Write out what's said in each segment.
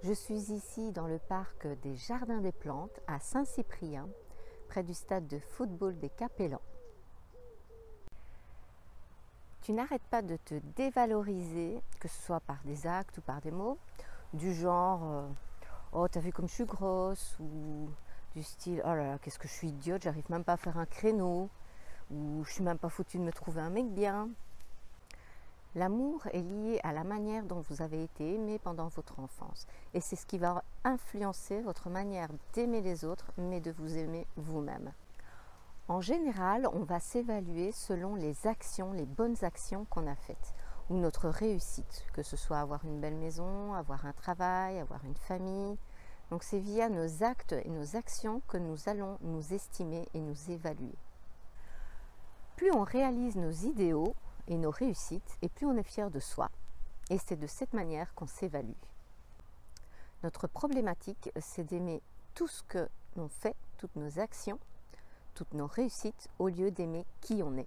Je suis ici dans le parc des Jardins des Plantes à Saint-Cyprien, près du stade de football des Capellans. Tu n'arrêtes pas de te dévaloriser, que ce soit par des actes ou par des mots, du genre oh t'as vu comme je suis grosse, ou du style oh là là qu'est-ce que je suis idiote, j'arrive même pas à faire un créneau, ou je suis même pas foutue de me trouver un mec bien. L'amour est lié à la manière dont vous avez été aimé pendant votre enfance. Et c'est ce qui va influencer votre manière d'aimer les autres, mais de vous aimer vous-même. En général, on va s'évaluer selon les actions, les bonnes actions qu'on a faites, ou notre réussite, que ce soit avoir une belle maison, avoir un travail, avoir une famille. Donc c'est via nos actes et nos actions que nous allons nous estimer et nous évaluer. Plus on réalise nos idéaux, et nos réussites, et plus on est fier de soi. Et c'est de cette manière qu'on s'évalue. Notre problématique, c'est d'aimer tout ce que l'on fait, toutes nos actions, toutes nos réussites, au lieu d'aimer qui on est.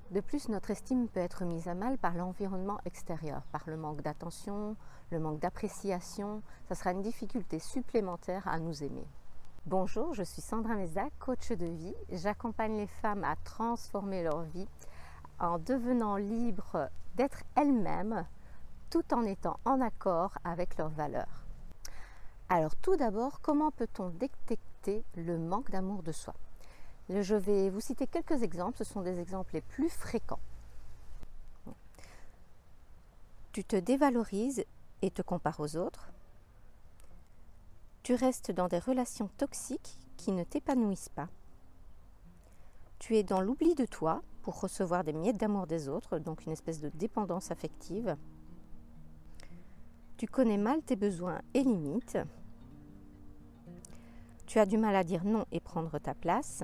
De plus, notre estime peut être mise à mal par l'environnement extérieur, par le manque d'attention, le manque d'appréciation. Ça sera une difficulté supplémentaire à nous aimer. Bonjour, je suis Sandra Mézac, coach de vie. J'accompagne les femmes à transformer leur vie en devenant libres d'être elles-mêmes tout en étant en accord avec leurs valeurs. Alors tout d'abord, comment peut-on détecter le manque d'amour de soi? Je vais vous citer quelques exemples, ce sont des exemples les plus fréquents. Tu te dévalorises et te compares aux autres. Tu restes dans des relations toxiques qui ne t'épanouissent pas. Tu es dans l'oubli de toi pour recevoir des miettes d'amour des autres, donc une espèce de dépendance affective. Tu connais mal tes besoins et limites. Tu as du mal à dire non et prendre ta place.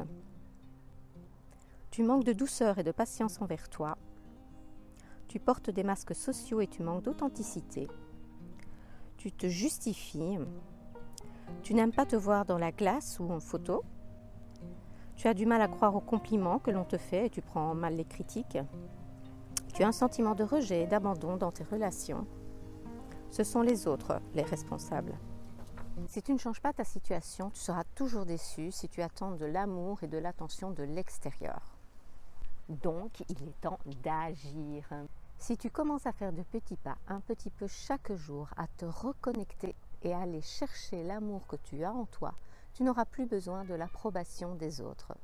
Tu manques de douceur et de patience envers toi. Tu portes des masques sociaux et tu manques d'authenticité. Tu te justifies. Tu n'aimes pas te voir dans la glace ou en photo. Tu as du mal à croire aux compliments que l'on te fait et tu prends mal les critiques. Tu as un sentiment de rejet et d'abandon dans tes relations. Ce sont les autres les responsables. Si tu ne changes pas ta situation, tu seras toujours déçu si tu attends de l'amour et de l'attention de l'extérieur. Donc, il est temps d'agir. Si tu commences à faire de petits pas, un petit peu chaque jour, à te reconnecter et à aller chercher l'amour que tu as en toi, tu n'auras plus besoin de l'approbation des autres.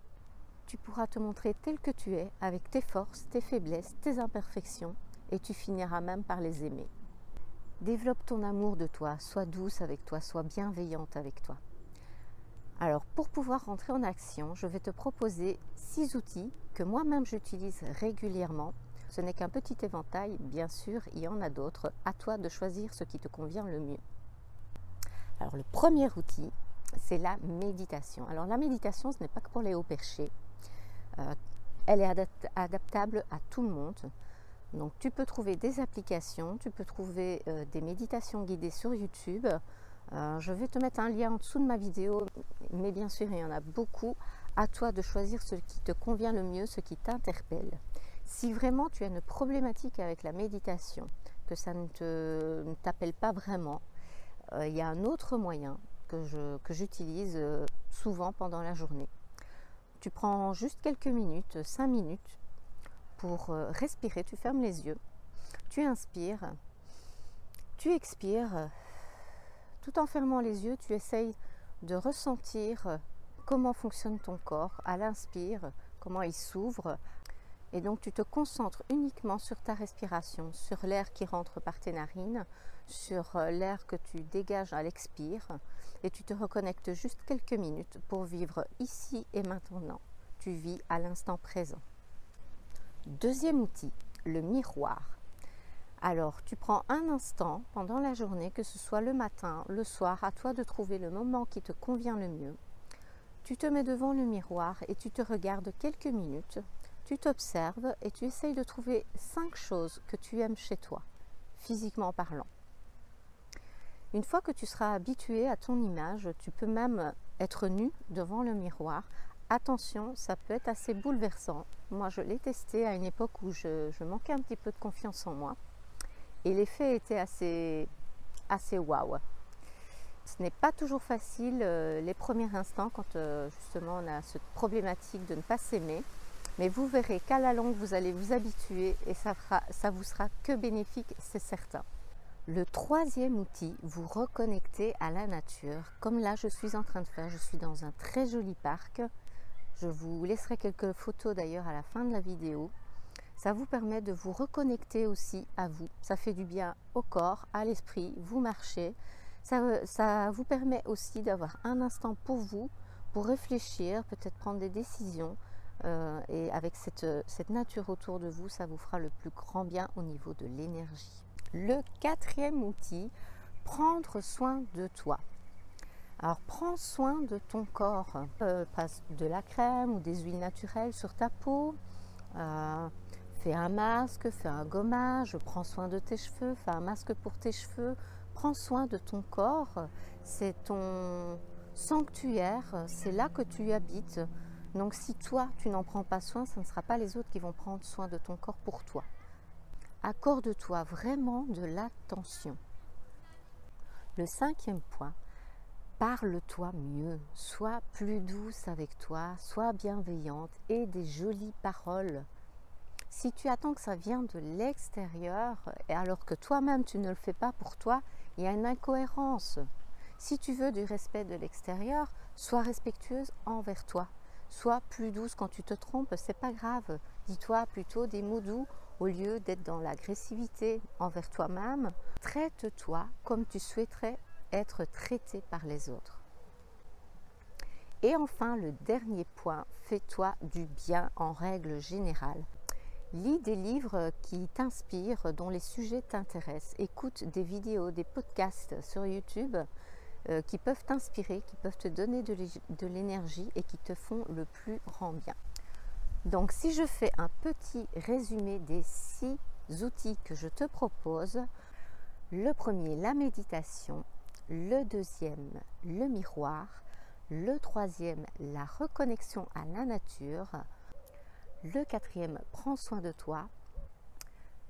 Tu pourras te montrer tel que tu es, avec tes forces, tes faiblesses, tes imperfections, et tu finiras même par les aimer. Développe ton amour de toi, sois douce avec toi, sois bienveillante avec toi. Alors, pour pouvoir rentrer en action, je vais te proposer 6 outils que moi-même j'utilise régulièrement. Ce n'est qu'un petit éventail, bien sûr, il y en a d'autres. À toi de choisir ce qui te convient le mieux. Alors, le premier outil, c'est la méditation. Alors la méditation, ce n'est pas que pour les hauts perchés. Elle est adaptable à tout le monde. Donc tu peux trouver des applications, tu peux trouver des méditations guidées sur YouTube. Je vais te mettre un lien en dessous de ma vidéo, mais bien sûr il y en a beaucoup. À toi de choisir ce qui te convient le mieux, ce qui t'interpelle. Si vraiment tu as une problématique avec la méditation, que ça ne t'appelle pas vraiment, il y a un autre moyen que j'utilise souvent pendant la journée. Tu prends juste quelques minutes, 5 minutes, pour respirer, tu fermes les yeux, tu inspires, tu expires, tout en fermant les yeux, tu essayes de ressentir comment fonctionne ton corps à l'inspire, comment il s'ouvre. Et donc tu te concentres uniquement sur ta respiration, sur l'air qui rentre par tes narines, sur l'air que tu dégages à l'expire, et tu te reconnectes juste quelques minutes pour vivre ici et maintenant. Tu vis à l'instant présent. Deuxième outil, le miroir. Alors tu prends un instant pendant la journée, que ce soit le matin, le soir, à toi de trouver le moment qui te convient le mieux. Tu te mets devant le miroir et tu te regardes quelques minutes. Tu t'observes et tu essayes de trouver 5 choses que tu aimes chez toi, physiquement parlant. Une fois que tu seras habitué à ton image, tu peux même être nu devant le miroir. Attention, ça peut être assez bouleversant. Moi, je l'ai testé à une époque où je manquais un petit peu de confiance en moi. Et l'effet était assez waouh. Ce n'est pas toujours facile les premiers instants quand justement on a cette problématique de ne pas s'aimer. Mais vous verrez qu'à la longue, vous allez vous habituer et ça vous sera que bénéfique, c'est certain. Le troisième outil, vous reconnecter à la nature. Comme là, je suis en train de faire, je suis dans un très joli parc. Je vous laisserai quelques photos d'ailleurs à la fin de la vidéo. Ça vous permet de vous reconnecter aussi à vous. Ça fait du bien au corps, à l'esprit, vous marchez. Ça vous permet aussi d'avoir un instant pour vous, pour réfléchir, peut-être prendre des décisions. Et avec cette nature autour de vous, ça vous fera le plus grand bien au niveau de l'énergie. Le quatrième outil, prendre soin de toi. Alors prends soin de ton corps, passe de la crème ou des huiles naturelles sur ta peau, fais un masque, fais un gommage, prends soin de tes cheveux, fais un masque pour tes cheveux, prends soin de ton corps, c'est ton sanctuaire, c'est là que tu habites. Donc si toi tu n'en prends pas soin, ce ne sera pas les autres qui vont prendre soin de ton corps pour toi. Accorde-toi vraiment de l'attention. Le cinquième point, parle-toi mieux, sois plus douce avec toi, sois bienveillante et des jolies paroles. Si tu attends que ça vienne de l'extérieur, et alors que toi-même tu ne le fais pas pour toi, il y a une incohérence. Si tu veux du respect de l'extérieur, sois respectueuse envers toi. Sois plus douce quand tu te trompes, c'est pas grave. Dis-toi plutôt des mots doux au lieu d'être dans l'agressivité envers toi-même. Traite-toi comme tu souhaiterais être traité par les autres. Et enfin, le dernier point, fais-toi du bien en règle générale. Lis des livres qui t'inspirent, dont les sujets t'intéressent. Écoute des vidéos, des podcasts sur YouTube qui peuvent t'inspirer, qui peuvent te donner de l'énergie et qui te font le plus grand bien. Donc si je fais un petit résumé des 6 outils que je te propose, le premier, la méditation, le deuxième, le miroir, le troisième, la reconnexion à la nature, le quatrième, prends soin de toi,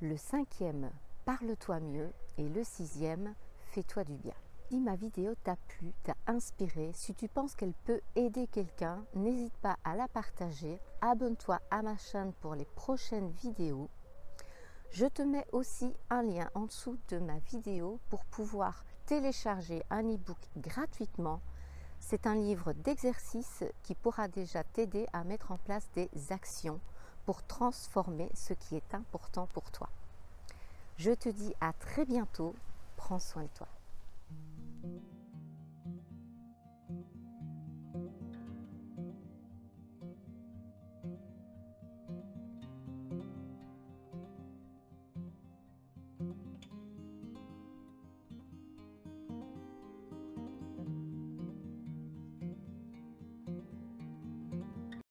le cinquième, parle-toi mieux et le sixième, fais-toi du bien. Si ma vidéo t'a plu, t'a inspiré, si tu penses qu'elle peut aider quelqu'un, n'hésite pas à la partager. Abonne-toi à ma chaîne pour les prochaines vidéos. Je te mets aussi un lien en dessous de ma vidéo pour pouvoir télécharger un e-book gratuitement. C'est un livre d'exercices qui pourra déjà t'aider à mettre en place des actions pour transformer ce qui est important pour toi. Je te dis à très bientôt. Prends soin de toi.